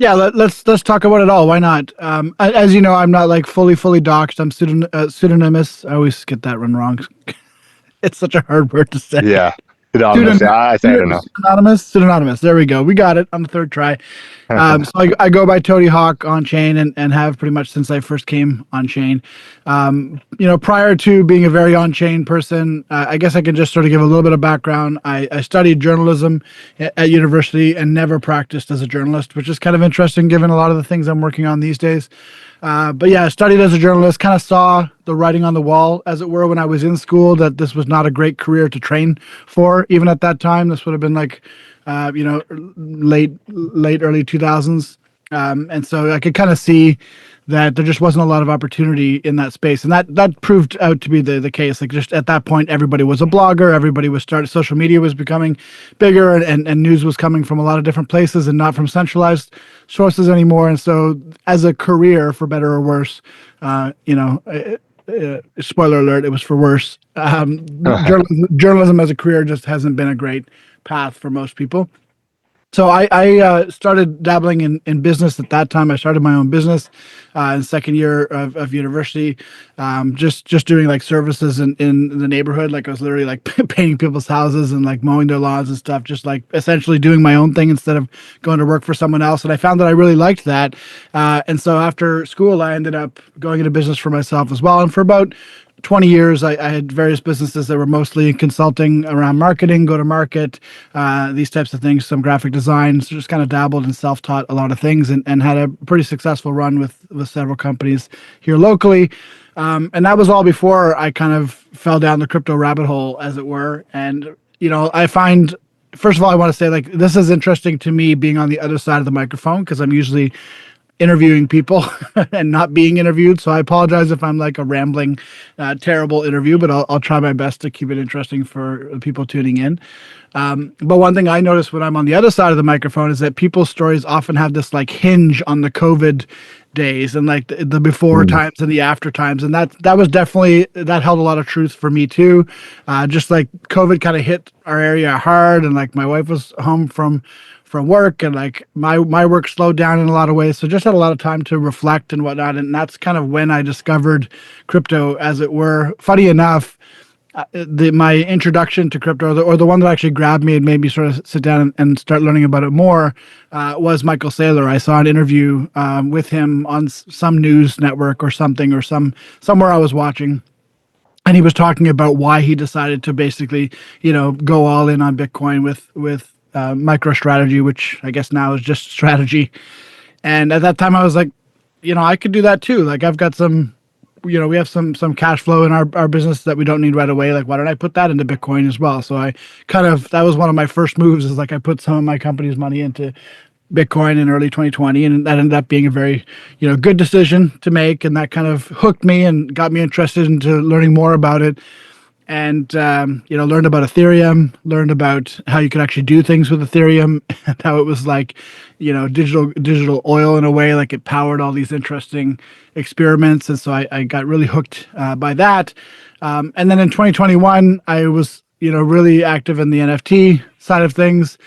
Yeah, let's talk about it all. Why not? As you know, I'm not like fully doxxed. I'm pseudonymous. I always get that one wrong. It's such a hard word to say. Yeah, anonymous. Pseudonym, Yeah, I say it enough. pseudonymous. There we go. We got it on the third try. So I go by Toady Hawk on chain and have pretty much since I first came on chain. Prior to being a very on chain person, I guess I can just sort of give a little bit of background. I studied journalism at university and never practiced as a journalist, which is kind of interesting given a lot of the things I'm working on these days. But yeah, I studied as a journalist, kind of saw the writing on the wall, as it were, when I was in school, that this was not a great career to train for. Even at that time, this would have been like, late early 2000s. And so I could kind of see that there just wasn't a lot of opportunity in that space. And that proved out to be the case. Like just at that point, everybody was a blogger. Everybody was started. Social media was becoming bigger and news was coming from a lot of different places and not from centralized sources anymore. And so as a career, for better or worse, spoiler alert, it was for worse. Journalism as a career just hasn't been a great path for most people. So I started dabbling in business at that time. I started my own business in second year of university, just doing like services in the neighborhood. Like I was literally like painting people's houses and like mowing their lawns and stuff, just like essentially doing my own thing instead of going to work for someone else. And I found that I really liked that. And so after school, I ended up going into business for myself as well. And for about 20 years, I had various businesses that were mostly consulting around marketing, go to market, these types of things, some graphic design. So just kind of dabbled and self-taught a lot of things and had a pretty successful run with several companies here locally. And that was all before I kind of fell down the crypto rabbit hole, as it were. And, I find, first of all, I want to say like this is interesting to me being on the other side of the microphone because I'm usually interviewing people and not being interviewed. So I apologize if I'm like a rambling, terrible interview, but I'll try my best to keep it interesting for people tuning in. But one thing I notice when I'm on the other side of the microphone is that people's stories often have this like hinge on the COVID days and like the before times and the after times. And that was definitely, that held a lot of truth for me too. Just like COVID kind of hit our area hard and like my wife was home from work and like my work slowed down in a lot of ways. So just had a lot of time to reflect and whatnot. And that's kind of when I discovered crypto, as it were. Funny enough, my introduction to crypto, or the one that actually grabbed me and made me sort of sit down and start learning about it more, was Michael Saylor. I saw an interview with him on some news network or something, or somewhere I was watching. And he was talking about why he decided to basically, go all in on Bitcoin with MicroStrategy, which I guess now is just strategy. And at that time I was like, I could do that too. Like I've got some, we have some cash flow in our business that we don't need right away. Like, why don't I put that into Bitcoin as well? So I that was one of my first moves, is like I put some of my company's money into Bitcoin in early 2020, and that ended up being a very, good decision to make. And that kind of hooked me and got me interested into learning more about it. And learned about Ethereum, learned about how you could actually do things with Ethereum, and how it was like, digital oil in a way, like it powered all these interesting experiments. And so I got really hooked by that. And then in 2021, I was, really active in the NFT side of things.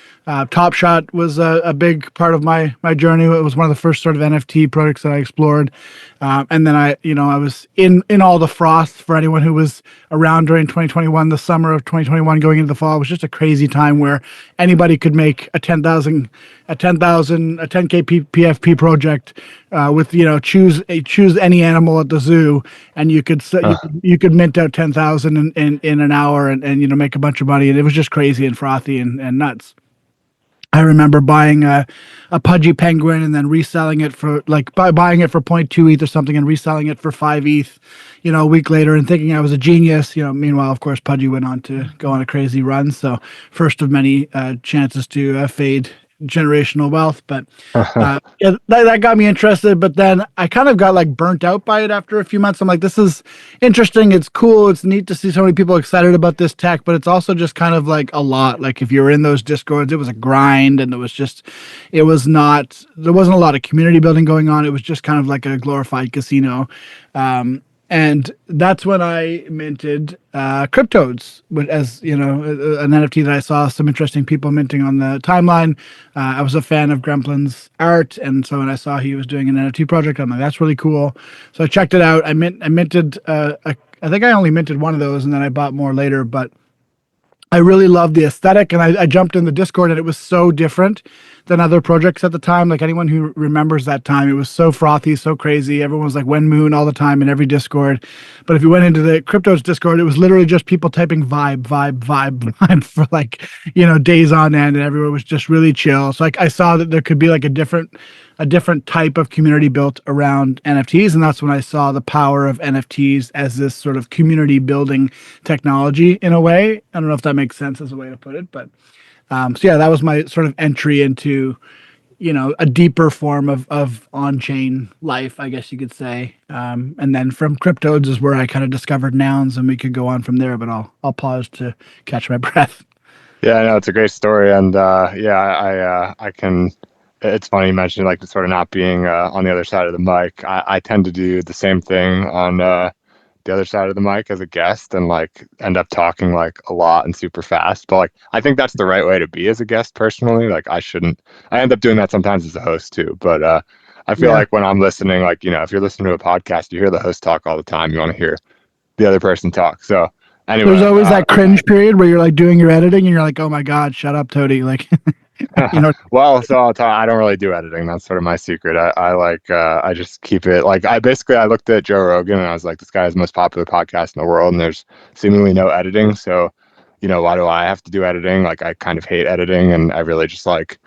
Top Shot was a big part of my journey. It was one of the first sort of NFT products that I explored. And then I was in all the froth. For anyone who was around during 2021, the summer of 2021 going into the fall, was just a crazy time where anybody could make a 10K PFP project with, choose any animal at the zoo, and you could mint out 10,000 in an hour and make a bunch of money. And it was just crazy and frothy and nuts. I remember buying a pudgy penguin and then reselling it for buying it for 0.2 ETH or something and reselling it for 5 ETH, a week later, and thinking I was a genius. Meanwhile, of course, Pudgy went on to go on a crazy run. So first of many chances to fade generational wealth. But that got me interested. But then I kind of got like burnt out by it after a few months. I'm like, this is interesting. It's cool. It's neat to see so many people excited about this tech, but it's also just kind of like a lot. Like if you were in those discords, it was a grind, and there wasn't a lot of community building going on. It was just kind of like a glorified casino. And And that's when I minted cryptodes, as you know, an NFT that I saw some interesting people minting on the timeline. I was a fan of Gremplin's art, and so when I saw he was doing an NFT project, I'm like, that's really cool. So I checked it out. I minted. I think I only minted one of those, and then I bought more later. But I really loved the aesthetic, and I jumped in the Discord, and it was so different than other projects at the time. Like anyone who remembers that time, it was so frothy, so crazy. Everyone was like "when moon" all the time in every Discord. But if you went into the cryptos Discord, it was literally just people typing vibe, vibe, vibe, vibe for like days on end, and everyone was just really chill. So like I saw that there could be like a different type of community built around NFTs. And that's when I saw the power of NFTs as this sort of community building technology in a way. I don't know if that makes sense as a way to put it, but so yeah, that was my sort of entry into, a deeper form of on-chain life, I guess you could say. And then from cryptodes is where I kind of discovered nouns, and we could go on from there, but I'll pause to catch my breath. Yeah, I know it's a great story, and yeah, I can. It's funny you mentioned like sort of not being on the other side of the mic. I tend to do the same thing on the other side of the mic as a guest, and like end up talking like a lot and super fast. But like I think that's the right way to be as a guest personally. Like I shouldn't. I end up doing that sometimes as a host too. But I feel Yeah. like when I'm listening, like if you're listening to a podcast, you hear the host talk all the time. You want to hear the other person talk. So There's anyway, always that cringe period where you're like doing your editing and you're like, oh my God, shut up, Toady. Like, you know, well, so I'll tell I don't really do editing. That's sort of my secret. I like I just keep it like I looked at Joe Rogan and I was like, this guy is the most popular podcast in the world, and there's seemingly no editing. So, why do I have to do editing? Like I kind of hate editing, and I really just like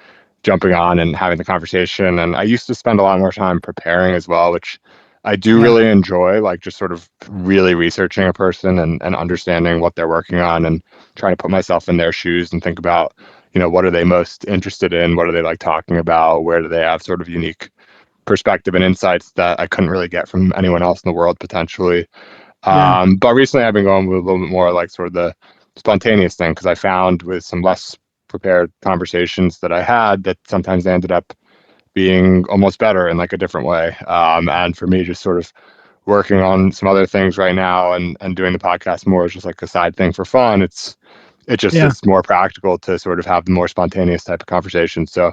jumping on and having the conversation. And I used to spend a lot more time preparing as well, which I do yeah, really enjoy, like just sort of really researching a person and understanding what they're working on and trying to put myself in their shoes and think about, what are they most interested in? What are they like talking about? Where do they have sort of unique perspective and insights that I couldn't really get from anyone else in the world potentially? yeah, But recently I've been going with a little bit more like sort of the spontaneous thing because I found with some less prepared conversations that I had that sometimes they ended up being almost better in like a different way. And for me, just sort of working on some other things right now and doing the podcast more is just like a side thing for fun. yeah. It's more practical to sort of have the more spontaneous type of conversation. So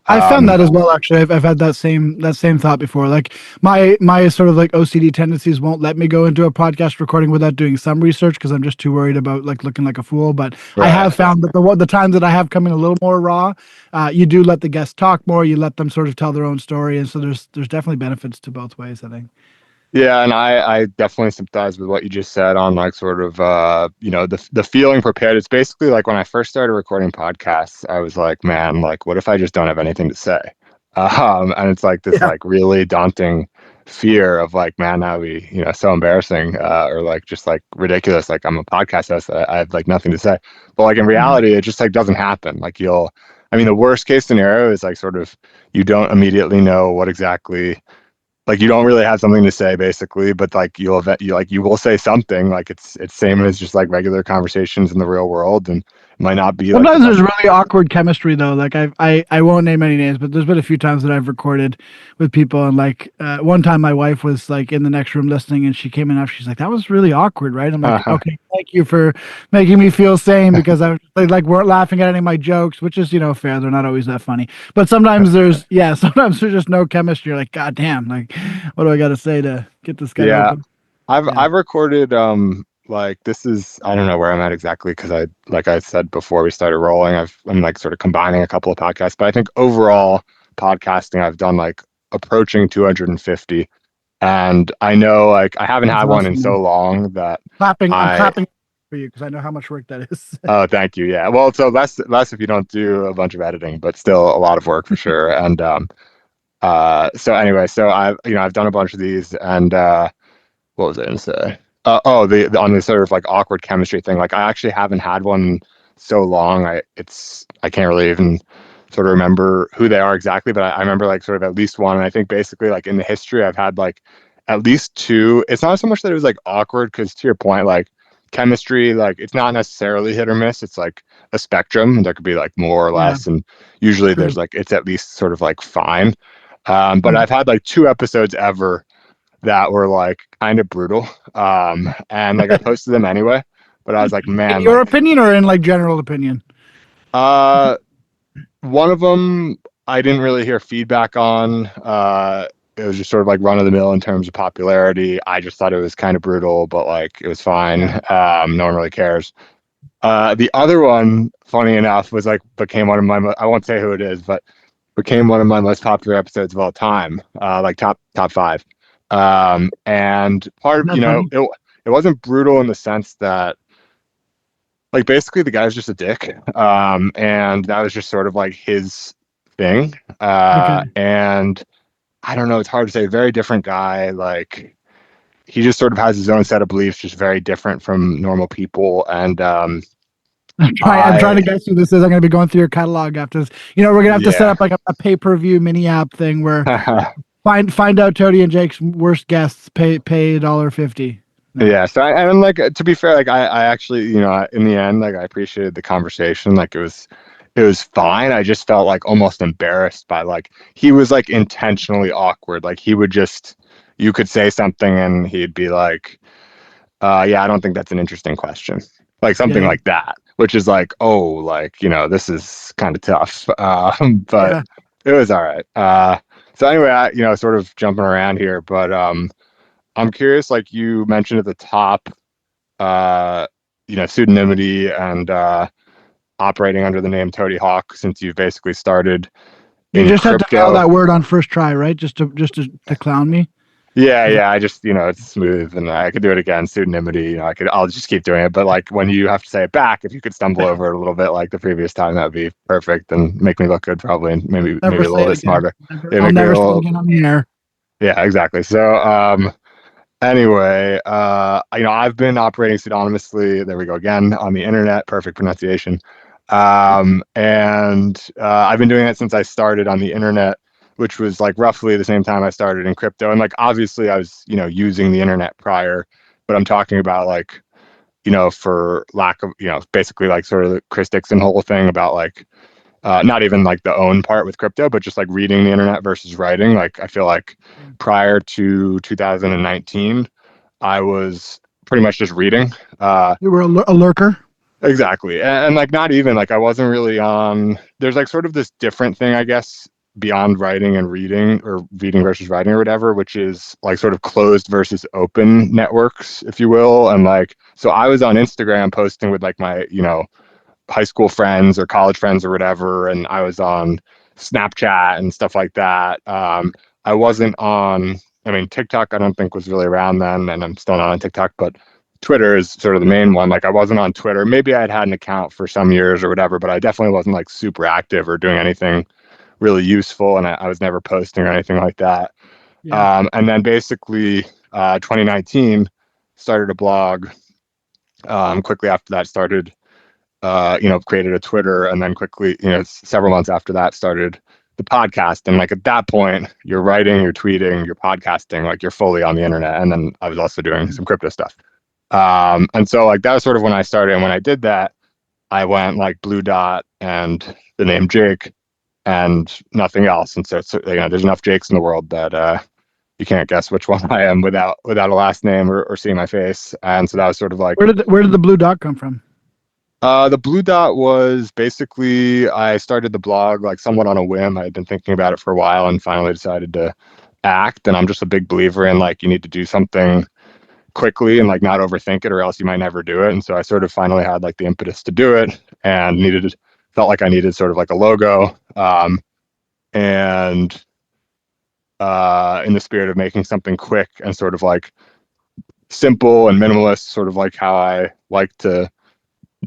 I found um that as well. Actually, I've had that same thought before. Like my sort of like OCD tendencies won't let me go into a podcast recording without doing some research because I'm just too worried about like looking like a fool. But I right. have found that the times that I have come in a little more raw, you do let the guests talk more. You let them sort of tell their own story, and so there's definitely benefits to both ways, I think. Yeah, and I definitely sympathize with what you just said on like sort of the feeling prepared. It's basically like when I first started recording podcasts, I was like, man, like what if I just don't have anything to say? And it's like this Yeah, like really daunting fear of like, man, that would be, so embarrassing or like just like ridiculous. Like I'm a podcast host, I have like nothing to say. But like in mhm. reality, it just like doesn't happen. Like I mean, the worst case scenario is like sort of you don't immediately know what exactly like you don't really have something to say basically, but like you will say something like it's same as just like regular conversations in the real world, and it might not be like the Sometimes best. there's really awkward chemistry though. Like I won't name any names, but there's been a few times that I've recorded with people, and like one time my wife was like in the next room listening, and she came in after. She's like, "That was really awkward, right?" I'm like, "Okay, thank you for making me feel sane," because I was like weren't laughing at any of my jokes, which is fair. They're not always that funny, but sometimes sometimes there's just no chemistry. You're like, God damn, like what do I got to say to get this guy Yeah, open? I've Yeah, I've recorded like this is I don't know where I'm at exactly because I like I said before we started rolling, I'm like sort of combining a couple of podcasts, but I think overall podcasting I've done like approaching 250, and I know like I haven't that's had one in awesome, so man. long that I'm I clapping for you because I know how much work that is. oh, thank you. Yeah. Well, so less if you don't do a bunch of editing, but still a lot of work for sure. And so anyway, so I've done a bunch of these, and what was I gonna say? The on the sort of like awkward chemistry thing. Like I actually haven't had one so long. I can't really even sort of remember who they are exactly, but I remember like sort of at least one. And I think basically like in the history, I've had like at least two. It's not so much that it was like awkward because to your point, like chemistry, like it's not necessarily hit or miss. It's like a spectrum. There could be like more or Yeah, less, and usually there's true. like it's at least sort of like fine. But Mhm. I've had like two episodes ever that were like kind of brutal. And like I posted them anyway, but I was like, In man, your like, opinion or in like general opinion? uh, one of them I didn't really hear feedback on. It was just sort of like run of the mill in terms of popularity. I just thought it was kind of brutal, but like it was fine. Yeah. No one really cares. The other one, funny enough, was like became one of my, I won't say who it is, but became one of my most popular episodes of all time, like top five. And part Isn't of, that funny? it wasn't brutal in the sense that like basically the guy's just a dick. And that was just sort of like his thing. Okay. And I don't know, it's hard to say. Very different guy. Like he just sort of has his own set of beliefs, just very different from normal people. And I'm trying I to guess who this is. I'm going to be going through your catalog after this. We're going to have to set yeah. up like a pay-per-view mini app thing where find out Tony and Jake's worst guests, pay $1.50. No. Yeah, so and like to be fair, like I actually, in the end, like I appreciated the conversation. Like it was fine. I just felt like almost embarrassed by like he was like intentionally awkward. Like he would just you could say something and he'd be like, yeah, I don't think that's an interesting question. Like Yeah, something yeah. like that, which is like, oh, like, this is kind of tough. But Yeah. it was all right. So anyway, sort of jumping around here, but I'm curious, like you mentioned at the top, uh, pseudonymity and operating under the name Toady Hawk since you've basically started You in just had to nail crypto. that word on first try, right? Just to clown me. Yeah, Is that yeah. I just, it's smooth and I could do it again. Pseudonymity, I'll just keep doing it. But like when you have to say it back, if you could stumble over it a little bit like the previous time, that'd be perfect and make me look good probably and never maybe a say little it bit again? smarter. Never, Yeah, I'll make me a never say it little, again on the air. yeah, exactly. So, anyway, I've been operating pseudonymously. There we go again on the internet. Perfect pronunciation. And I've been doing it since I started on the internet, which was like roughly the same time I started in crypto. And like obviously I was, using the internet prior, but I'm talking about like, for lack of, basically like sort of the Chris Dixon whole thing about like not even like the own part with crypto, but just like reading the internet versus writing. Like I feel like prior to 2019, I was pretty much just reading. You were a lurker. Exactly. And like not even like I wasn't really on there's like sort of this different thing, I guess, beyond writing and reading or reading versus writing or whatever, which is like sort of closed versus open networks, if you will. And like so I was on Instagram posting with like my, high school friends or college friends or whatever, and I was on Snapchat and stuff like that. I wasn't on. I mean, TikTok I don't think was really around then, and I'm still not on TikTok, but Twitter is sort of the main one. Like I wasn't on Twitter. Maybe I had an account for some years or whatever, but I definitely wasn't like super active or doing anything really useful, and I was never posting or anything like that. Yeah. And then basically, 2019 started a blog. Quickly after that, started created a Twitter, and then quickly, several months after that, started the podcast. And like at that point, you're writing, you're tweeting, you're podcasting, like you're fully on the internet. And then I was also doing some crypto stuff. And so like that was sort of when I started. And when I did that, I went like blue dot and the name Jake and nothing else. And so it's, there's enough Jakes in the world that you can't guess which one I am without a last name or seeing my face. And so that was sort of like Where did the blue dot come from? the blue dot was basically I started the blog like somewhat on a whim. I had been thinking about it for a while and finally decided to act. And I'm just a big believer in like you need to do something quickly and like not overthink it or else you might never do it. And so I sort of finally had like the impetus to do it and felt like I needed sort of like a logo. And in the spirit of making something quick and sort of like simple and minimalist, sort of like how I like to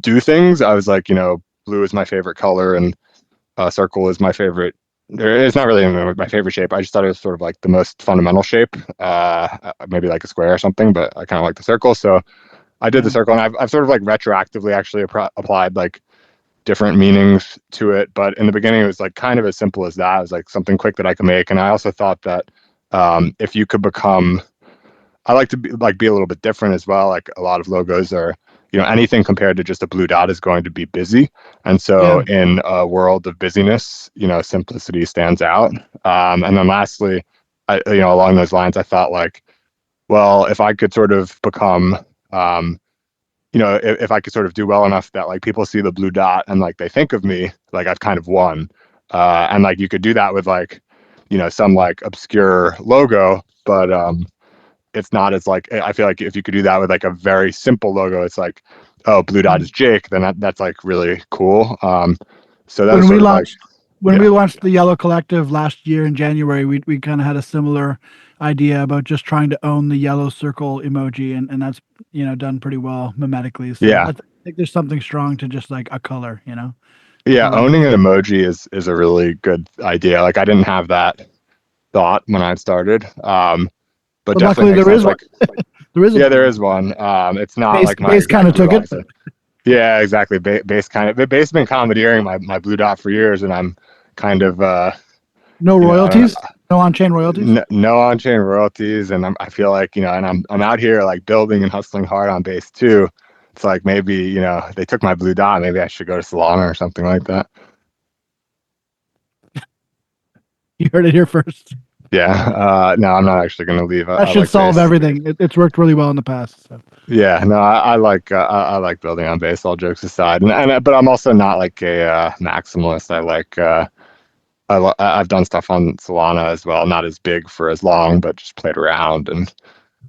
do things. I was like, blue is my favorite color and circle is my favorite. It's not really my favorite shape. I just thought it was sort of like the most fundamental shape, maybe like a square or something, but I kind of like the circle. So I did the Yeah. circle and I've sort of like retroactively actually applied like different meanings to it. But in the beginning, it was like kind of as simple as that. It was like something quick that I could make. And I also thought that if you could become I like to be a little bit different as well. Like a lot of logos are, anything compared to just a blue dot is going to be busy. And Yeah. so in a world of busyness, simplicity stands out. And then lastly, along those lines, I thought like well, if I could sort of become, if I could sort of do well enough that like people see the blue dot and like they think of me, like I've kind of won. And like you could do that with like, some like obscure logo, but it's not as like, I feel like if you could do that with like a very simple logo, it's like, oh, blue dot is Jake, then that's like really cool. So that was when we sort of like, launched when yeah, we launched the Yellow Collective last year in January, we kind of had a similar idea about just trying to own the yellow circle emoji, and that's done pretty well mimetically. So yeah, I think there's something strong to just like a color, a yeah. color. Owning an emoji is a really good idea. Like I didn't have that thought when I started, but But definitely luckily makes there sense. is one. Like, There is yeah, another there one. is one. It's not Base like my base kind exact of blue took dot. it. So yeah, exactly. Base kind of, base been commandeering my blue dot for years, and I'm kind of, No I don't know, royalties. No on-chain royalties. no on-chain royalties, and I feel like and I'm out here like building and hustling hard on base too. It's like maybe they took my blue dot. Maybe I should go to Solana or something like that. You heard it here first. Yeah. No, I'm not actually going to leave. That I should like solve base. everything. It's worked really well in the past. So. Yeah. No, I like building on base. All jokes aside, and but I'm also not like a maximalist. I like I've done stuff on Solana as well. Not as big for as long, but just played around and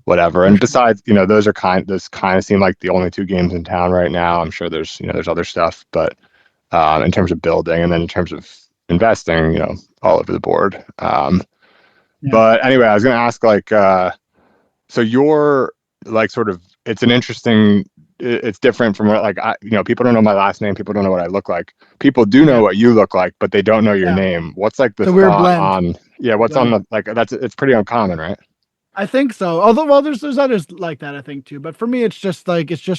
whatever. For And sure. besides, those kind of seem like the only two games in town right now. I'm sure there's other stuff, but in terms of building and then in terms of investing, all over the board. Yeah. But anyway, I was going to ask like, so you're like sort of, it's an interesting, it's different from what like people don't know my last name, people don't know what I look like. People do know Yeah. what you look like, but they don't know your Yeah. name. What's like the It's a weird thought blend. on, yeah, what's on Blend. the like it's pretty uncommon, right? I think so. Although, well, there's others like that, I think too. But for me, it's just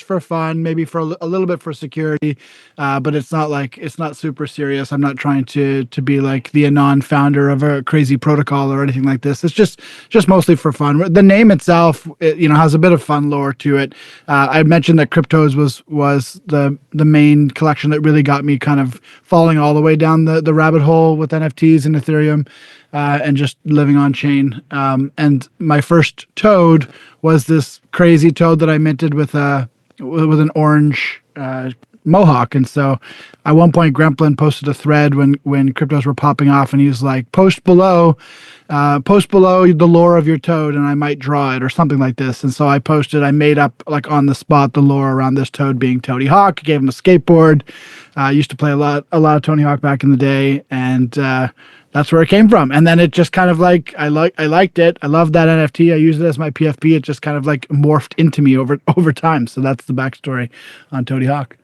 for fun, maybe for a little bit for security. But it's not super serious. I'm not trying to be like the anon founder of a crazy protocol or anything like this. It's just mostly for fun. The name itself, has a bit of fun lore to it. I mentioned that cryptos was the main collection that really got me kind of falling all the way down the rabbit hole with NFTs and Ethereum. And just living on chain. And my first toad was this crazy toad that I minted with an orange mohawk. And so at one point, Gremplin posted a thread when cryptos were popping off, and he was like, post below the lore of your toad, and I might draw it or something like this. And so I made up like on the spot the lore around this toad being Tony Hawk. Gave him a skateboard. I used to play a lot of Tony Hawk back in the day, and that's where it came from. And then it just kind of like I liked it. I loved that NFT. I used it as my PFP. It just kind of like morphed into me over time. So that's the backstory on Tony Hawk.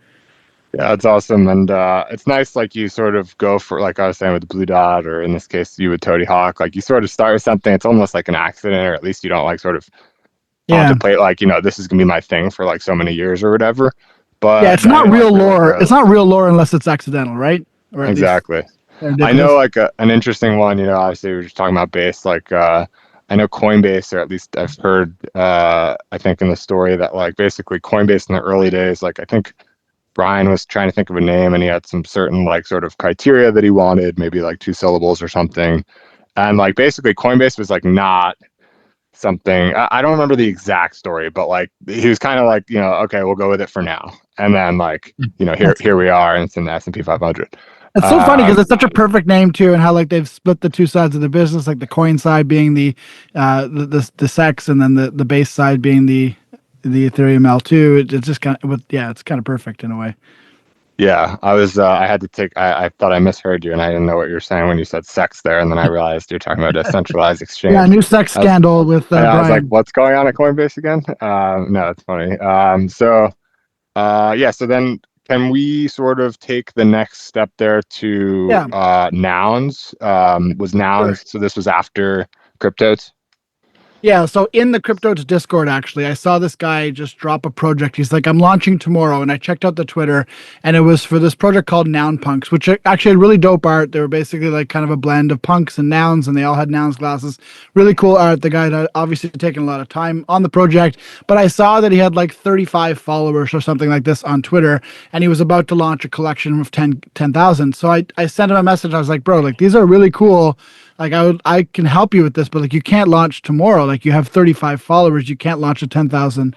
Yeah, it's awesome. And it's nice, like you sort of go for, like I was saying with the Blue Dot, or in this case, you with Toady Hawk, like you sort of start with something, it's almost like an accident, or at least you don't like sort of Yeah. contemplate, like, this is going to be my thing for like so many years or whatever. Yeah, But it's then not it like real really lore. It's grows. not real lore unless it's accidental, right? Or at least Exactly. I know serendipitous. like an interesting one, obviously we were just talking about base, like I know Coinbase, or at least I've heard, I think in the story that like basically Coinbase in the early days, like I think Brian was trying to think of a name and he had some certain like sort of criteria that he wanted, maybe like two syllables or something. And like basically Coinbase was like not something, I don't remember the exact story, but like he was kind of like, okay, we'll go with it for now. And then like, here That's here we are, and it's in the S&P 500. It's so funny because Um, it's such a perfect name too, and how like they've split the two sides of the business, like the coin side being the sex, and then the base side being the Ethereum L2. It's just kind of, yeah, it's kind of perfect in a way. yeah, I had to take, I thought I misheard you and I didn't know what you were saying when you said sex there. And then I realized you're talking about a centralized Yeah, exchange. new sex I was, scandal with I was like, Brian. what's going on at Coinbase again? No, it's funny. Yeah, so then can we sort of take the next step there to Yeah, nouns? Was sure. nouns, so this was after cryptos? Yeah, so in the cryptos Discord, actually, I saw this guy just drop a project. He's like, I'm launching tomorrow. And I checked out the Twitter, and it was for this project called Noun Punks, which actually had really dope art. They were basically like kind of a blend of punks and nouns, and they all had nouns glasses. Really cool art. The guy had obviously taken a lot of time on the project, but I saw that he had like 35 followers or something like this on Twitter, and he was about to launch a collection of 10,000. So I sent him a message. I was like, bro, like these are really cool. like I can help you with this, but like you can't launch tomorrow. Like you have 35 followers, you can't launch a 10,000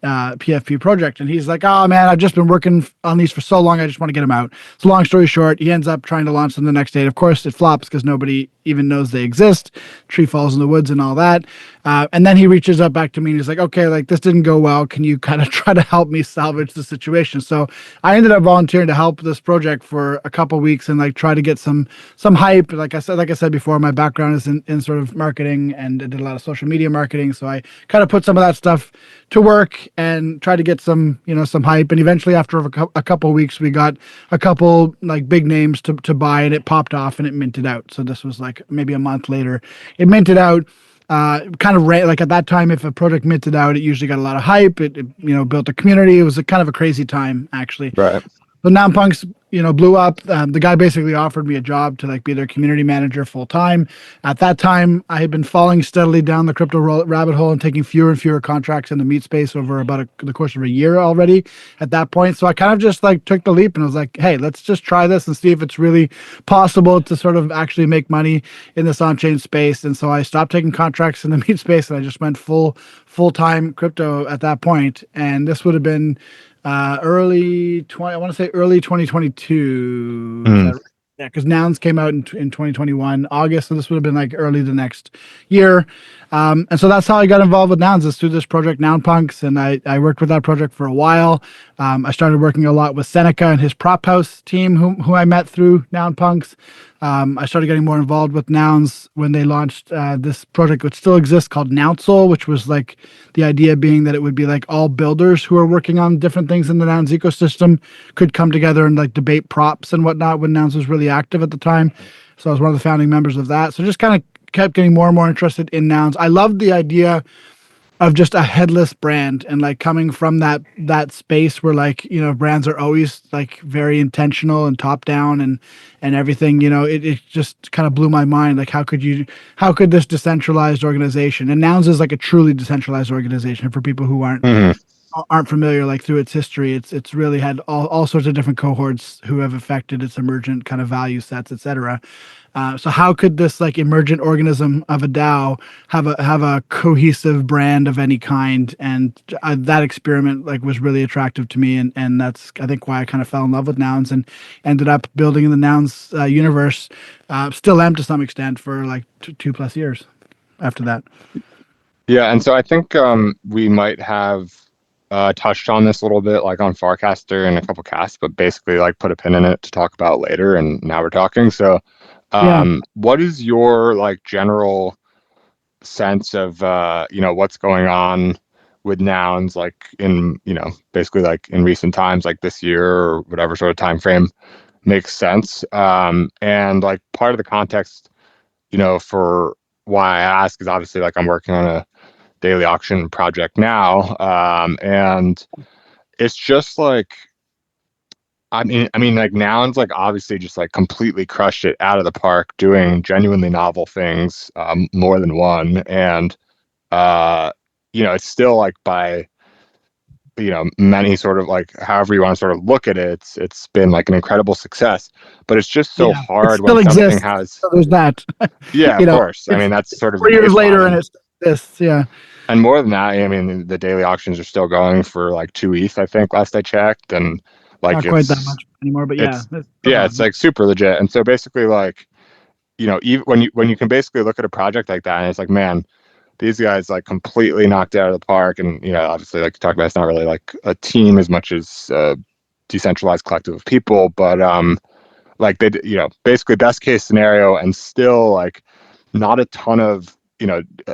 PFP project. And he's like, oh man, I've just been working on these for so long. I just want to get them out. So long story short, he ends up trying to launch them the next day. Of course, it flops because nobody even knows they exist. Tree falls in the woods and all that. And then he reaches out back to me and he's like, okay, like this didn't go well. Can you kind of try to help me salvage the situation? So I ended up volunteering to help this project for a couple weeks and like try to get some hype. Like I said before, my background is in sort of marketing and I did a lot of social media marketing. So I kind of put some of that stuff to work and try to get some hype. And eventually after a couple of weeks, we got a couple like big names to buy and it popped off and it minted out. So this was like maybe a month later, it minted out. Kind of like at that time, if a project minted out, it usually got a lot of hype. It built a community. It was a kind of a crazy time actually. Right. So Noun Punks, blew up. The guy basically offered me a job to like be their community manager full time. At that time, I had been falling steadily down the crypto rabbit hole and taking fewer and fewer contracts in the meat space over about the course of a year already at that point. So I kind of just like took the leap and was like, hey, let's just try this and see if it's really possible to sort of actually make money in this on-chain space. And so I stopped taking contracts in the meat space and I just went full-time crypto at that point. And this would have been early 2022. Mm. Yeah, because Nouns came out in 2021 August, so this would have been like early the next year. And so that's how I got involved with Nouns, is through this project Noun Punks, and I worked with that project for a while. I started working a lot with Seneca and his prop house team, who I met through Noun Punks. I started getting more involved with Nouns when they launched this project, which still exists, called Nounsel, which was like the idea being that it would be like all builders who are working on different things in the Nouns ecosystem could come together and like debate props and whatnot when Nouns was really active at the time. So I was one of the founding members of that. So just kind of kept getting more and more interested in Nouns. I loved the idea of just a headless brand and like coming from that space where like brands are always like very intentional and top down and everything. It just kind of blew my mind, like how could this decentralized organization, and Nouns is like a truly decentralized organization for people who aren't familiar, like through its history, it's really had all sorts of different cohorts who have affected its emergent kind of value sets, etc. So how could this like emergent organism of a DAO have a cohesive brand of any kind? And that experiment like was really attractive to me, and that's I think why I kind of fell in love with Nouns and ended up building in the Nouns universe. Still am to some extent for like 2+ years after that. Yeah, and so I think we might have touched on this a little bit, like on Farcaster and a couple casts, but basically like put a pin in it to talk about later. And now we're talking. So, Yeah. what is your like general sense of what's going on with Nouns, like in basically like in recent times, like this year or whatever sort of time frame makes sense? And like part of the context, for why I ask is obviously like I'm working on a daily auction project now, and it's just like I mean like Nouns like obviously just like completely crushed it out of the park, doing genuinely novel things, more than one, and it's still like by many sort of like however you want to sort of look at it, it's been like an incredible success, but it's just so Yeah, it hard when still something exists. has. So there's that. Yeah, of course. I It's mean that's sort of the 4 years later and baseline. it still exists. Yeah. And more than that, I mean, the daily auctions are still going for like 2 ETH, I think, last I checked. And like Not quite that much anymore, but yeah, it's still yeah, it's going. like super legit. And so basically, like, even when you can basically look at a project like that, and it's like, man, these guys like completely knocked it out of the park. And obviously, like you talked about, it's not really like a team as much as a decentralized collective of people, but like they, basically best case scenario, and still like not a ton of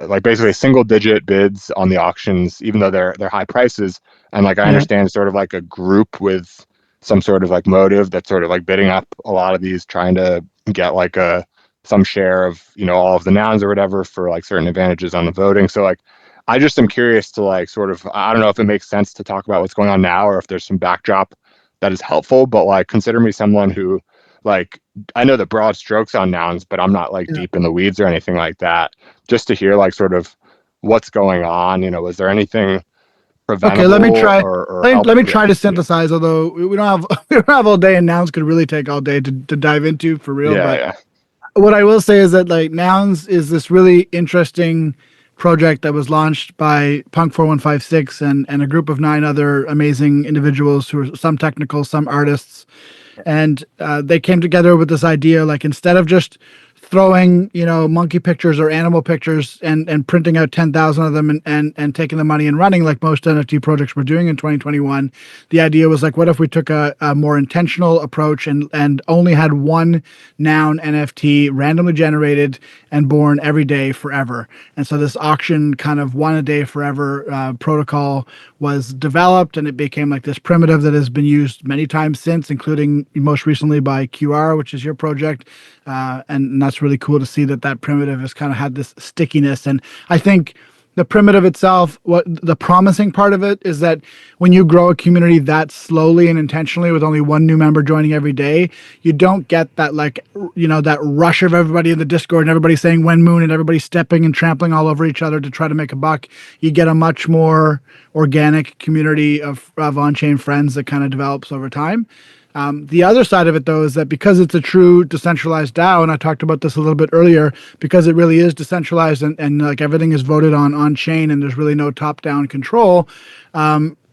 like basically single digit bids on the auctions, even though they're high prices. And like I Yeah. understand sort of like a group with some sort of like motive that's sort of like bidding up a lot of these, trying to get like some share of all of the nouns or whatever for like certain advantages on the voting. So like I just am curious to like sort of, I don't know if it makes sense to talk about what's going on now or if there's some backdrop that is helpful, but like consider me someone who like I know the broad strokes on nouns, but I'm not like Yeah. deep in the weeds or anything like that. Just to hear like sort of what's going on, was there anything Okay, let me preventable try. or Let me yeah. try to synthesize. Although we don't have we don't have all day, and nouns could really take all day to dive into for real. Yeah, But yeah. what I will say is that like Nouns is this really interesting project that was launched by Punk 4156 and a group of 9 other amazing individuals who are some technical, some artists, and they came together with this idea like instead of just throwing monkey pictures or animal pictures and printing out 10,000 of them and taking the money and running like most NFT projects were doing in 2021, the idea was like, what if we took a more intentional approach and only had one noun NFT randomly generated and born every day forever. And so this auction kind of one a day forever protocol was developed, and it became like this primitive that has been used many times since, including most recently by QR, which is your project. And that's really cool to see that that primitive has kind of had this stickiness. And I think the primitive itself, what the promising part of it is that when you grow a community that slowly and intentionally with only one new member joining every day, you don't get that like that rush of everybody in the Discord and everybody saying when moon and everybody stepping and trampling all over each other to try to make a buck. You get a much more organic community of on-chain friends that kind of develops over time. The other side of it, though, is that because it's a true decentralized DAO, and I talked about this a little bit earlier, because it really is decentralized and like everything is voted on chain and there's really no top down control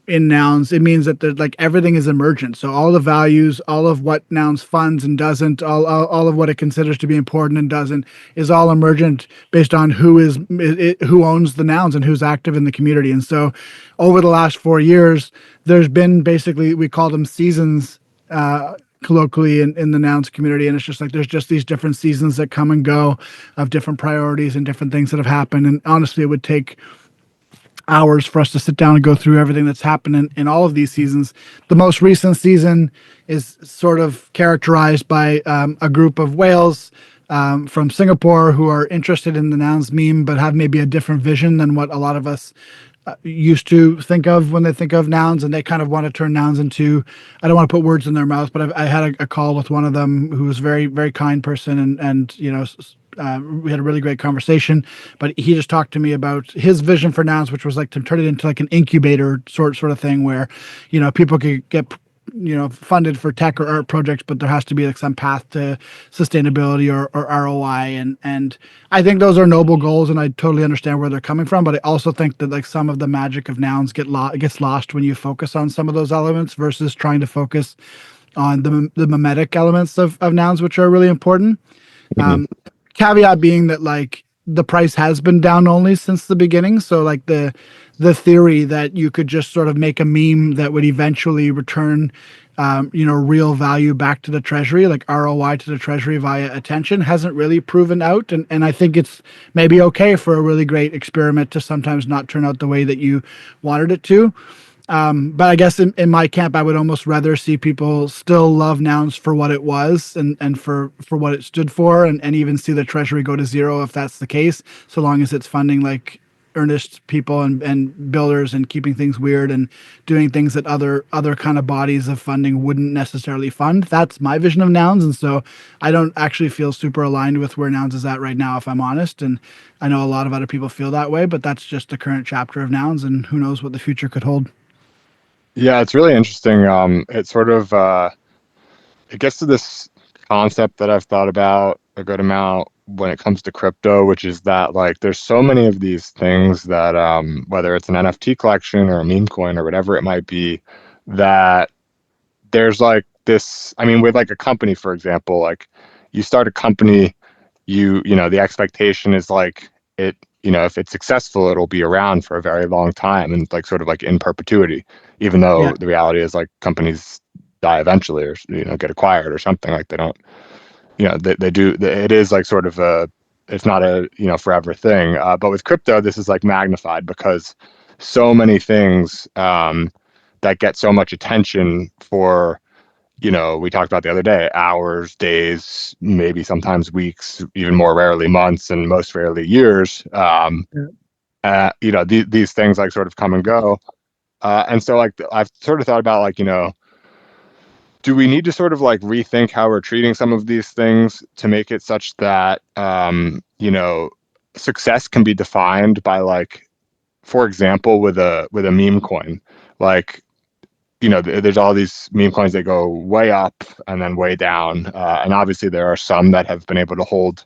in Nouns, it means that like everything is emergent. So all the values, all of what Nouns funds and doesn't, all of what it considers to be important and doesn't, is all emergent based on who owns the Nouns and who's active in the community. And so over the last 4 years, there's been basically, we call them seasons colloquially in the Nouns community, and it's just like there's just these different seasons that come and go of different priorities and different things that have happened. And honestly, it would take hours for us to sit down and go through everything that's happened in all of these seasons. The most recent season is sort of characterized by a group of whales from Singapore who are interested in the Nouns meme, but have maybe a different vision than what a lot of us used to think of when they think of Nouns, and they kind of want to turn Nouns into, I don't want to put words in their mouth, but I had a call with one of them who was a very, very kind person, and we had a really great conversation, but he just talked to me about his vision for Nouns, which was like to turn it into like an incubator sort of thing where, people could get funded for tech or art projects, but there has to be like some path to sustainability or ROI. And I think those are noble goals, and I totally understand where they're coming from. But I also think that like some of the magic of Nouns gets lost when you focus on some of those elements versus trying to focus on the mimetic elements of Nouns, which are really important. Mhm. Caveat being that like the price has been down only since the beginning. So like the theory that you could just sort of make a meme that would eventually return real value back to the treasury, like ROI to the treasury via attention, hasn't really proven out. And I think it's maybe okay for a really great experiment to sometimes not turn out the way that you wanted it to. But I guess in my camp, I would almost rather see people still love Nouns for what it was and for what it stood for, and even see the treasury go to zero if that's the case, so long as it's funding like earnest people and builders and keeping things weird and doing things that other kind of bodies of funding wouldn't necessarily fund. That's my vision of Nouns. And so I don't actually feel super aligned with where Nouns is at right now, if I'm honest. And I know a lot of other people feel that way, but that's just the current chapter of Nouns, and who knows what the future could hold. Yeah, it's really interesting. It sort of it gets to this concept that I've thought about a good amount when it comes to crypto, which is that like there's so many of these things that whether it's an NFT collection or a meme coin or whatever it might be, that there's like this, I mean, with like a company, for example, like you start a company, the expectation is like it, if it's successful, it'll be around for a very long time and like sort of like in perpetuity, even Yeah. though the reality is like companies die eventually or, get acquired or something. Like they don't, they do, it is like sort of it's not a, forever thing. But with crypto, this is like magnified because so many things that get so much attention for, we talked about the other day, hours, days, maybe sometimes weeks, even more rarely months, and most rarely years. These things like sort of come and go. And so like I've sort of thought about like, do we need to sort of like rethink how we're treating some of these things to make it such that, success can be defined by like, for example, with a meme coin, like, there's all these meme coins that go way up and then way down. And obviously there are some that have been able to hold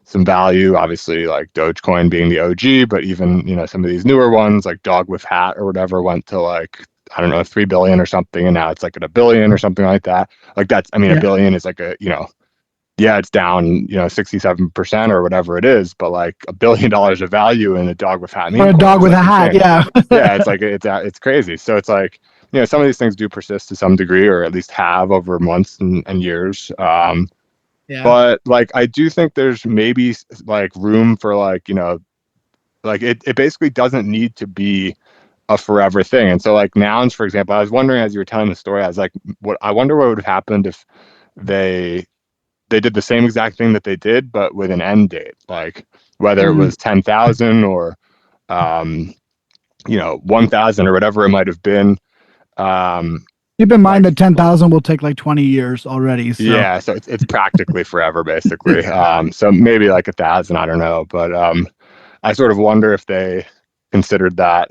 some value, obviously like Dogecoin being the OG, but even, some of these newer ones like Dog with Hat or whatever went to like, I don't know, 3 billion or something. And now it's like at a billion or something like that. Like that's, I mean, a Yeah. billion is like yeah, it's down, 67% or whatever it is, but like $1 billion of value in a Dog with Hat Or meme a coin dog is with like a hat. insane. Yeah. Yeah, it's like it's crazy. So it's like, some of these things do persist to some degree, or at least have over months and years. Yeah. But like I do think there's maybe like room for like, like it basically doesn't need to be a forever thing. And so like nouns, for example, I was wondering as you were telling the story, I was like, I wonder what would have happened if they they did the same exact thing that they did, but with an end date, like whether it Mm. was 10,000 or, um, 1,000 or whatever it might have been. Um, Keep in mind like, that 10,000 will take like 20 years already. So yeah, so it's practically forever, basically. So maybe like 1,000, I don't know, but I sort of wonder if they considered that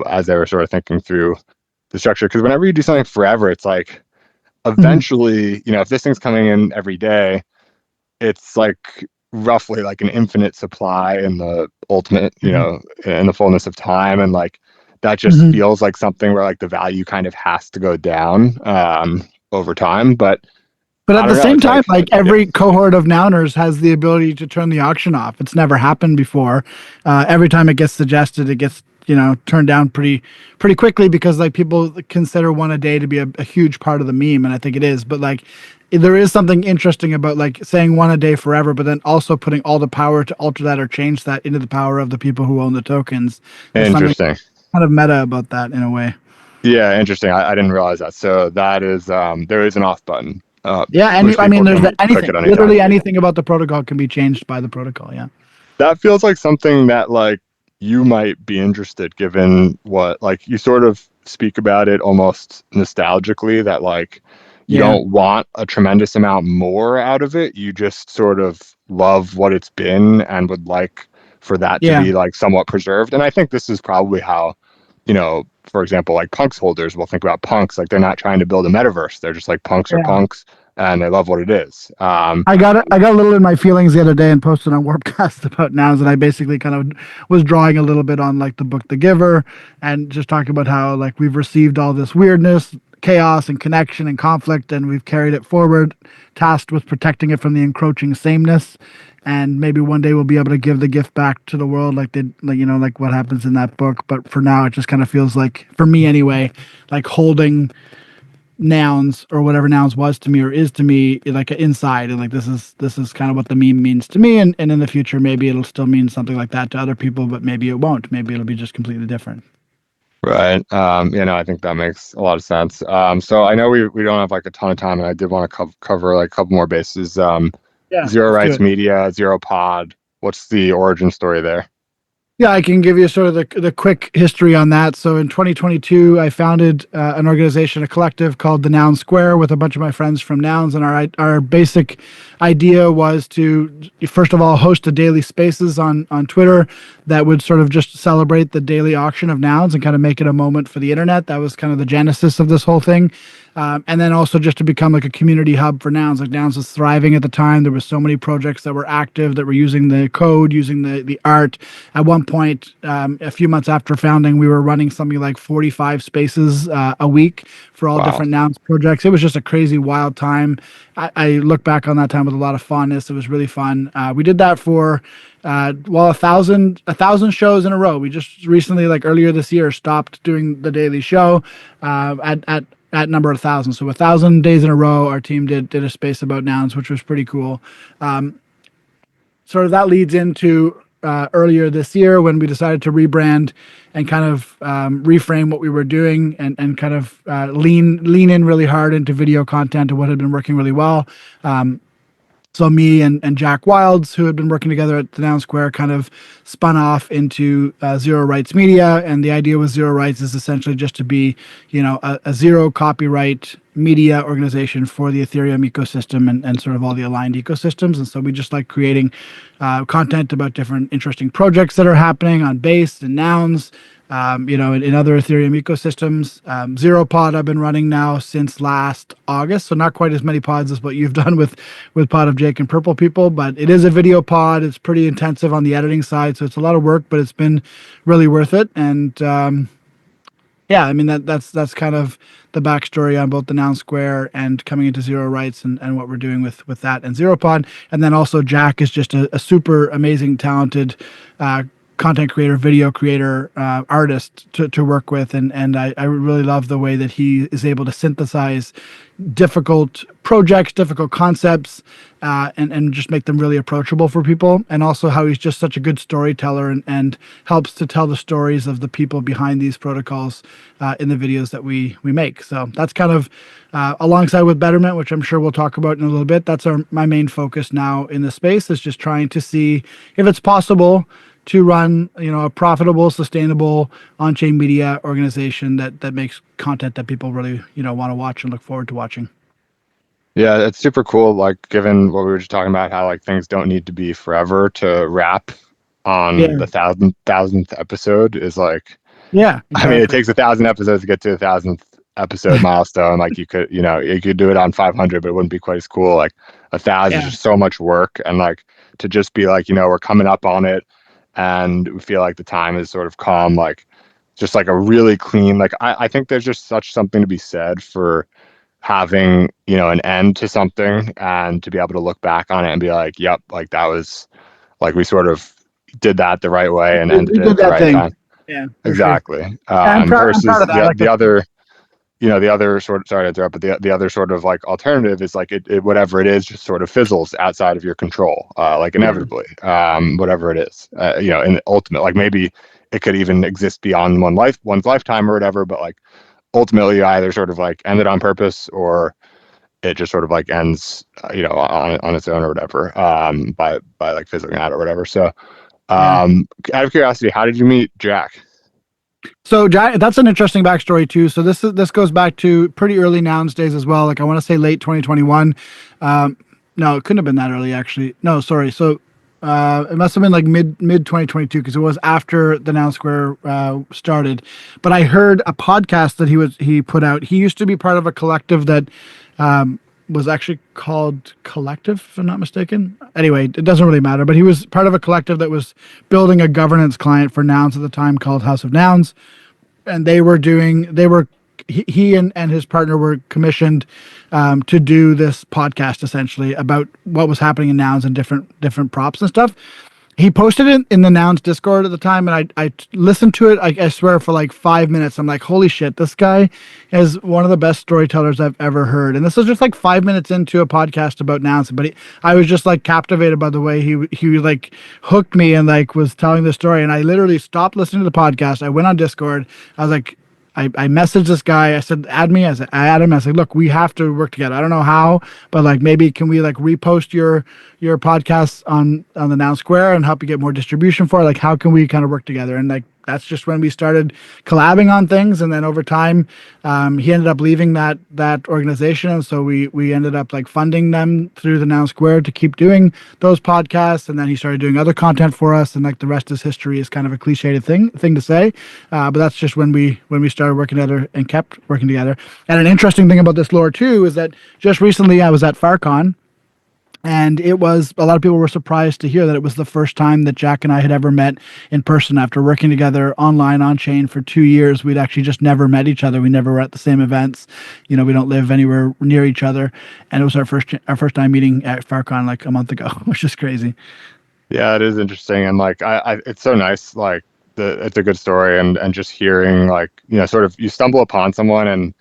as they were sort of thinking through the structure. Because whenever you do something forever, it's like Mhm. eventually, if this thing's coming in every day, it's like roughly like an infinite supply in the ultimate, Mhm. in the fullness of time. And like that just Mhm. feels like something where like the value kind of has to go down over time. But But I at the don't know. same It's time, like, like yeah, every cohort of nouners has the ability to turn the auction off. It's never happened before. Every time it gets suggested, it gets turned down pretty quickly because like people consider one a day to be a huge part of the meme, and I think it is. But like there is something interesting about like saying one a day forever, but then also putting all the power to alter that or change that into the power of the people who own the tokens. There's something interesting. kind of meta about that in a way. Yeah, interesting. I didn't realize that. So that is, there is an off button, Yeah, which I people mean, there's can click anything, at any time. literally anything about the protocol can be changed by the protocol. Yeah. That feels like something that like you might be interested, given what like you sort of speak about it almost nostalgically, that like you Yeah. don't want a tremendous amount more out of it. You just sort of love what it's been and would like for that to Yeah. be like somewhat preserved. And I think this is probably how, for example, like punks holders will think about punks. Like they're not trying to build a metaverse. They're just like punks are Yeah. punks and they love what it is. I got a little in my feelings the other day and posted on Warpcast about nouns, and I basically kind of was drawing a little bit on like the book The Giver, and just talking about how like we've received all this weirdness, chaos, and connection and conflict, and we've carried it forward, tasked with protecting it from the encroaching sameness. And maybe one day we'll be able to give the gift back to the world, like they, like like what happens in that book. But for now, it just kind of feels like, for me anyway, like holding nouns or whatever nouns was to me or is to me like inside, and like this is kind of what the meme means to me, and in the future maybe it'll still mean something like that to other people, but maybe it won't, maybe it'll be just completely different. Right. I think that makes a lot of sense. So I know we don't have like a ton of time, and I did want to cover like a couple more bases. Yeah, Zero let's do Rights it. Media, Zero Pod. What's the origin story there? Yeah, I can give you sort of the quick history on that. So in 2022, I founded an organization, a collective called the Noun Square, with a bunch of my friends from Nouns, and our basic idea was to first of all host a daily spaces on Twitter that would sort of just celebrate the daily auction of nouns and kind of make it a moment for the internet. That was kind of the genesis of this whole thing. And then also just to become like a community hub for nouns. Like nouns was thriving at the time. There was so many projects that were active, that were using the code, using the art. At one point, a few months after founding, we were running something like 45 spaces a week for all Wow. different nouns projects. It was just a crazy, wild time. I look back on that time with a lot of fondness. It was really fun. We did that for a thousand shows in a row. We just recently, like earlier this year, stopped doing the daily show at number 1,000. So 1,000 days in a row, our team did a space about nouns, which was pretty cool. Sort of that leads into earlier this year when we decided to rebrand and kind of reframe what we were doing, and kind of lean in really hard into video content and what had been working really well. So me and Jack Wilds, who had been working together at the Noun Square, kind of spun off into Zero Rights Media, and the idea with Zero Rights is essentially just to be, a zero copyright media organization for the Ethereum ecosystem, and sort of all the aligned ecosystems. And so we just like creating content about different interesting projects that are happening on Base and Nouns, in other Ethereum ecosystems. Zeropod I've been running now since last August, so not quite as many pods as what you've done with Pod of Jake and Purple People, but it is a video pod. It's pretty intensive on the editing side, so it's a lot of work, but it's been really worth it. And yeah, I mean that's kind of the backstory on both the Noun Square and coming into Zero Rights and what we're doing with that and Zeropod. And then also Jack is just a super amazing, talented content creator, video creator, artist to work with, and I really love the way that he is able to synthesize difficult projects, difficult concepts, and just make them really approachable for people. And also how he's just such a good storyteller and helps to tell the stories of the people behind these protocols in the videos that we make. So that's kind of alongside with Betterment, which I'm sure we'll talk about in a little bit. That's my main focus now in the space, is just trying to see if it's possible to run, a profitable, sustainable on-chain media organization that makes content that people really, want to watch and look forward to watching. Yeah, it's super cool. Like, given what we were just talking about, how like things don't need to be forever to wrap on Yeah. the thousandth episode is like, Yeah, I mean, it exactly. takes 1,000 episodes to get to the thousandth episode milestone. Like you could do it on 500, but it wouldn't be quite as cool. Like 1,000 is Yeah. just so much work, and like to just be like, we're coming up on it, and we feel like the time is sort of calm. Like just like a really clean. Like I think there's just such something to be said for having an end to something and to be able to look back on it and be like, yep, like that was like we sort of did that the right way and ended We it did at the that right thing. time. Yeah, for sure. Exactly. Yeah, I'm proud Versus of that. I like the that. other, the other sort of, sorry to interrupt, but the other sort of like alternative is like it whatever it is just sort of fizzles outside of your control, like Yeah. inevitably, whatever it is, in the ultimate, like maybe it could even exist beyond one's lifetime or whatever, but like ultimately you either sort of like end it on purpose or it just sort of like ends, on its own or whatever, by like fizzling out or whatever. So, Yeah. out of curiosity, how did you meet Jack? So that's an interesting backstory too. So this goes back to pretty early Nouns days as well. Like I want to say late 2021. No, it couldn't have been that early actually. No, sorry. So it must have been like mid 2022 because it was after the Noun Square started. But I heard a podcast that he put out. He used to be part of a collective that was actually called Collective, if I'm not mistaken. Anyway, it doesn't really matter. But he was part of a collective that was building a governance client for Nouns at the time called House of Nouns, and he and his partner were commissioned to do this podcast essentially about what was happening in Nouns and different props and stuff. He posted it in the Nouns Discord at the time, and I listened to it. I swear for like 5 minutes. I'm like, holy shit, this guy is one of the best storytellers I've ever heard. And this was just like 5 minutes into a podcast about Nouns, but I was just like captivated by the way he like hooked me and like was telling the story. And I literally stopped listening to the podcast. I went on Discord. I was like, I messaged this guy. I said, add me. I add him. I said, look, we have to work together. I don't know how, but like maybe can we like repost your podcast on the Now Square and help you get more distribution for it? Like how can we kind of work together? And like that's just when we started collabing on things. And then over time, he ended up leaving that organization, and so we ended up like funding them through the Now Square to keep doing those podcasts. And then he started doing other content for us, and like the rest is history is kind of a cliched thing to say, but that's just when we started working together and kept working together. And an interesting thing about this lore too is that just recently I was at FarCon, and it was a lot of people were surprised to hear that it was the first time that Jack and I had ever met in person after working together online on chain for 2 years. We'd actually just never met each other. We never were at the same events. We don't live anywhere near each other. And it was our first time meeting at FarCon like a month ago, which is crazy. Yeah, it is interesting, and like it's so nice. Like it's a good story, and just hearing like sort of you stumble upon someone, and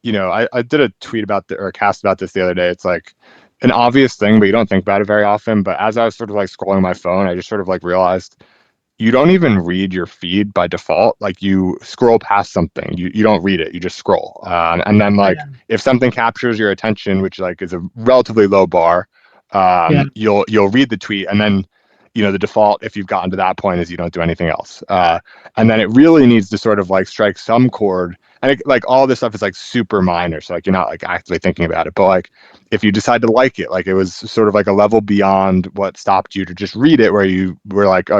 I did a tweet about or a cast about this the other day. It's like an obvious thing, but you don't think about it very often. But as I was sort of like scrolling my phone, I just sort of like realized you don't even read your feed by default. Like you scroll past something, you don't read it, you just scroll. And then like Yeah. if something captures your attention, which like is a relatively low bar, Yeah. you'll read the tweet, and then the default, if you've gotten to that point, is you don't do anything else. And then it really needs to sort of like strike some chord. And like all this stuff is like super minor, so like you're not like actively thinking about it. But like if you decide to like it, like it was sort of like a level beyond what stopped you to just read it, where you were like, oh,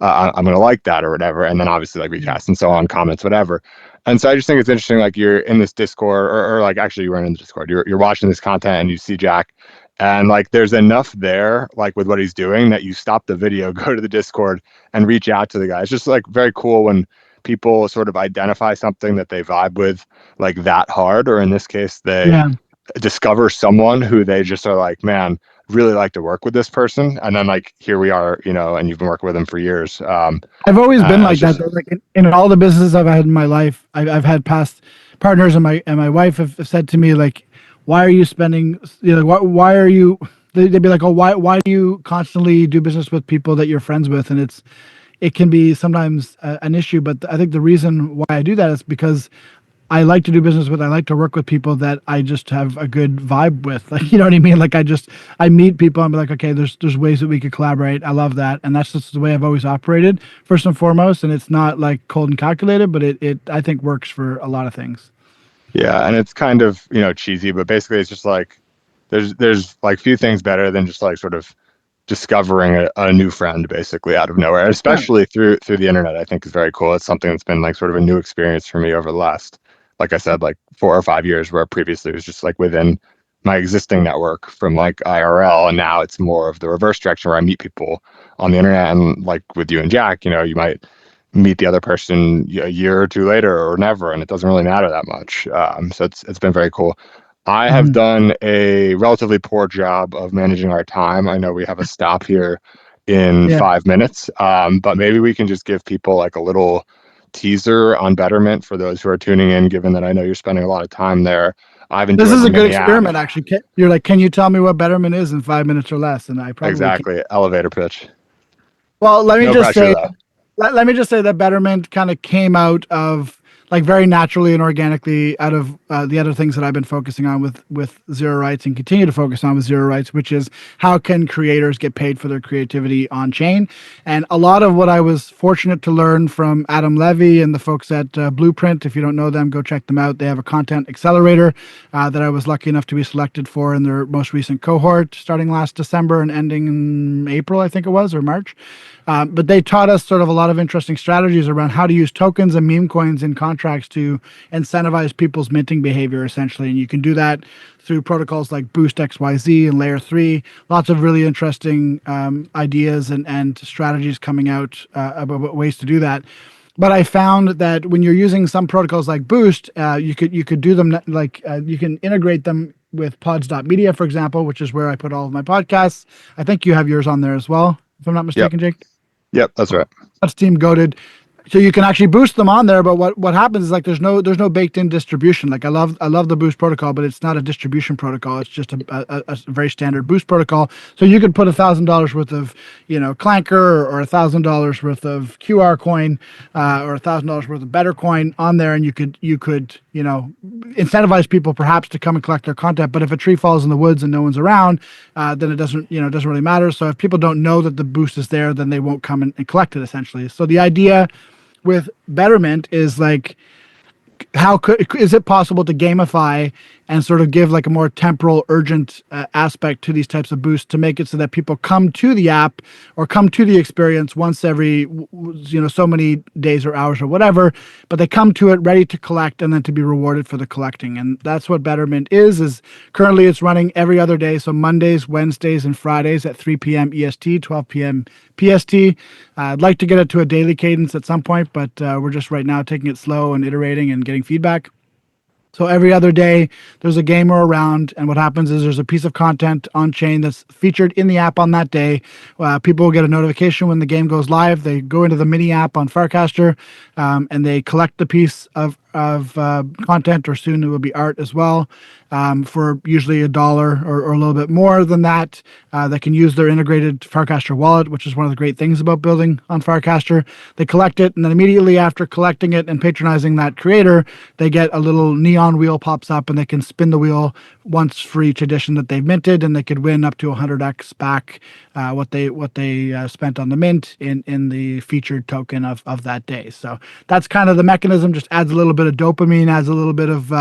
I'm going to like that or whatever. And then obviously like Yeah. recast and so on, comments, whatever. And so I just think it's interesting, like you're in this Discord, or like actually you weren't in the Discord. You're watching this content and you see Jack, and like there's enough there, like with what he's doing, that you stop the video, go to the Discord, and reach out to the guy. It's just like very cool when people sort of identify something that they vibe with like that hard, or in this case, they Yeah. discover someone who they just are like, man, really like to work with this person, and then like here we are, and you've been working with them for years. I've always been It's like that just though. Like in all the businesses I've had in my life, I've had past partners, and my wife have said to me like, "Why are you spending? Why are you?" They'd be like, "Oh, why do you constantly do business with people that you're friends with?" And it can be sometimes an issue. But I think the reason why I do that is because I like to do business with. I like to work with people that I just have a good vibe with. Like, you know what I mean? Like I meet people. I'm like, okay, there's ways that we could collaborate. I love that, and that's just the way I've always operated first and foremost. And it's not like cold and calculated, but it I think works for a lot of things. yeah, and it's kind of cheesy, but basically it's just like there's like few things better than just like sort of discovering a new friend basically out of nowhere, Yeah. especially through the internet. I think is very cool. It's something that's been like sort of a new experience for me over the last, like I said, like 4 or 5 years, where previously it was just like within my existing network from like IRL, and now it's more of the reverse direction where I meet people on the internet, and like with you and Jack, you might meet the other person a year or two later or never, and it doesn't really matter that much. So it's been very cool. I have Mhm. done a relatively poor job of managing our time. I know we have a stop here in Yeah. 5 minutes, but maybe we can just give people like a little teaser on Betterment for those who are tuning in, given that I know you're spending a lot of time there. I've This enjoyed is the a good mini app. experiment, actually. You're like, can you tell me what Betterment is in 5 minutes or less? And I probably can. Exactly. Elevator pitch. Well, No pressure though. let me just say that Betterment kind of came out of like very naturally and organically out of the other things that I've been focusing on with Zero Rights and continue to focus on with Zero Rights, which is how can creators get paid for their creativity on chain. And a lot of what I was fortunate to learn from Adam Levy and the folks at Blueprint. If you don't know them, go check them out. They have a content accelerator that I was lucky enough to be selected for in their most recent cohort, starting last December and ending in April, I think it was, or March. But they taught us sort of a lot of interesting strategies around how to use tokens and meme coins in contracts to incentivize people's minting behavior, essentially. And you can do that through protocols like Boost XYZ and Layer 3. Lots of really interesting ideas and strategies coming out about ways to do that. But I found that when you're using some protocols like Boost, you could do them like you can integrate them with pods.media, for example, which is where I put all of my podcasts. I think you have yours on there as well, if I'm not Yep. mistaken, Jake. Yep. That's right. That's team goaded. So you can actually boost them on there, but what happens is like there's no baked in distribution. Like I love the boost protocol, but it's not a distribution protocol. It's just a very standard boost protocol. So you could put $1,000 worth of Clanker or $1,000 worth of QR coin or $1,000 worth of Better coin on there, and you could incentivize people perhaps to come and collect their content. But if a tree falls in the woods and no one's around, then it doesn't really matter. So if people don't know that the boost is there, then they won't come and collect it essentially. So the idea with Betterment is like, is it possible to gamify and sort of give like a more temporal, urgent aspect to these types of boosts to make it so that people come to the app or come to the experience once every so many days or hours or whatever, but they come to it ready to collect and then to be rewarded for the collecting. And that's what Betterment is currently it's running every other day, so Mondays, Wednesdays, and Fridays at 3 p.m. EST, 12 p.m. PST. I'd like to get it to a daily cadence at some point, but we're just right now taking it slow and iterating and getting feedback. So every other day, there's a gamer around, and what happens is there's a piece of content on chain that's featured in the app on that day. People will get a notification when the game goes live. They go into the mini app on Farcaster, and they collect the piece of content, or soon it will be art as well, for usually $1 or a little bit more than that. They can use their integrated Farcaster wallet, which is one of the great things about building on Farcaster. They collect it, and then immediately after collecting it and patronizing that creator, they get a little neon wheel pops up, and they can spin the wheel once for each edition that they've minted, and they could win up to 100x back what they spent on the mint in the featured token of that day. So that's kind of the mechanism. Just adds a little bit bit of dopamine, adds a little bit of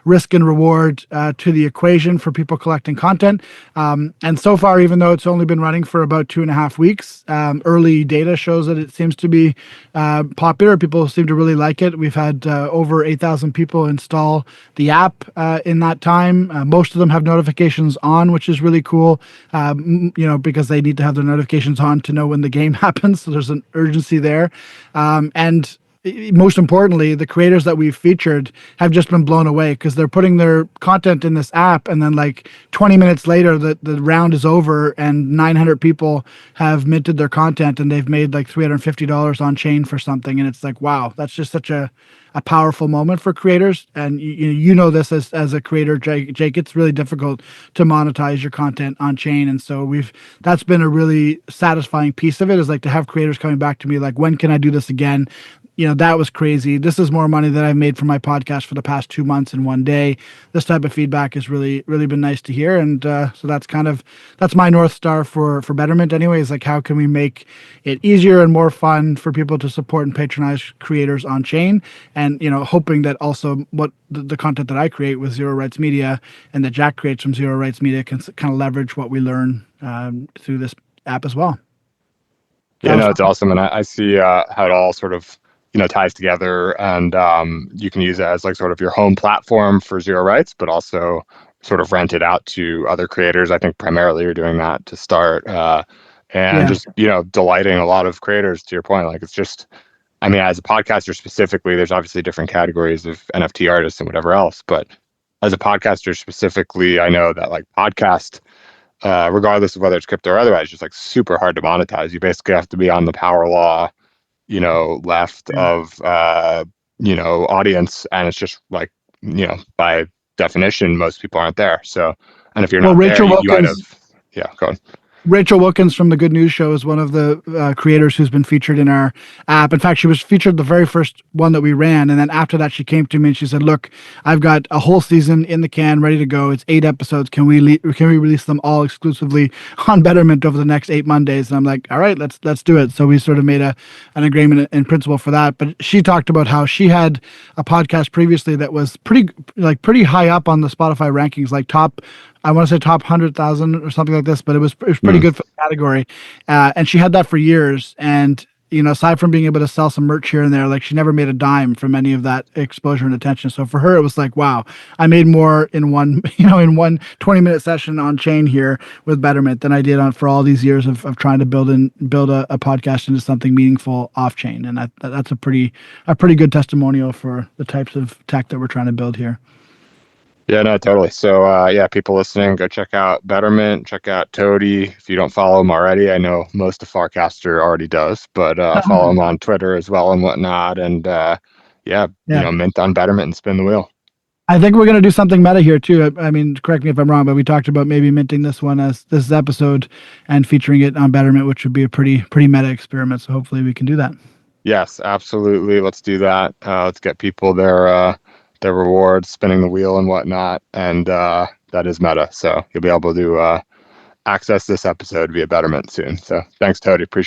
risk and reward to the equation for people collecting content. And so far, even though it's only been running for about 2.5 weeks, early data shows that it seems to be popular. People seem to really like it. We've had over 8,000 people install the app in that time. Most of them have notifications on, which is really cool, because they need to have their notifications on to know when the game happens. So there's an urgency there. And most importantly, the creators that we've featured have just been blown away because they're putting their content in this app, and then like 20 minutes later, the round is over and 900 people have minted their content and they've made like $350 on chain for something. And it's like, wow, that's just such a powerful moment for creators. And you know this as a creator, Jake, it's really difficult to monetize your content on chain. And so that's been a really satisfying piece of it, is like to have creators coming back to me like, when can I do this again? That was crazy. This is more money than I've made from my podcast for the past 2 months in one day. This type of feedback has really, really been nice to hear. And so that's my North Star for Betterment anyways. Like, how can we make it easier and more fun for people to support and patronize creators on chain? And, hoping that also what the content that I create with Zero Rights Media and that Jack creates from Zero Rights Media can kind of leverage what we learn through this app as well. Yeah, no, it's awesome. And I see how it all sort of ties together, and you can use it as like sort of your home platform for Zero Rights, but also sort of rent it out to other creators. I think primarily you're doing that to start, and just delighting a lot of creators. To your point, like, it's just, I mean, as a podcaster specifically, there's obviously different categories of NFT artists and whatever else, but as a podcaster specifically, I know that like podcast, regardless of whether it's crypto or otherwise, just like super hard to monetize. You basically have to be on the power law left of audience, and it's just like, by definition, most people aren't there. So, and if you're not there, you might have, go on. Rachel Wilkins from the Good News Show is one of the creators who's been featured in our app. In fact, she was featured the very first one that we ran. And then after that, she came to me and she said, look, I've got a whole season in the can ready to go. It's 8 episodes. Can we release them all exclusively on Betterment over the next 8 Mondays? And I'm like, all right, let's do it. So we sort of made an agreement in principle for that. But she talked about how she had a podcast previously that was pretty high up on the Spotify rankings, like I want to say top 100,000 or something like this, but it was pretty good for the category. And she had that for years. And, aside from being able to sell some merch here and there, like, she never made a dime from any of that exposure and attention. So for her, it was like, wow, I made more in one 20-minute session on chain here with Betterment than I did for all these years of trying to build a podcast into something meaningful off chain. And that's a pretty good testimonial for the types of tech that we're trying to build here. Yeah, no, totally. So, people listening, go check out Betterment, check out Toady. If you don't follow him already, I know most of Farcaster already does, but follow him on Twitter as well and whatnot. And mint on Betterment and spin the wheel. I think we're going to do something meta here too. I mean, correct me if I'm wrong, but we talked about maybe minting this one as this episode and featuring it on Betterment, which would be a pretty meta experiment. So hopefully we can do that. Yes, absolutely. Let's do that. Let's get people their rewards, spinning the wheel and whatnot, and that is meta. So you'll be able to access this episode via Betterment soon. So thanks, Toady. Appreciate it.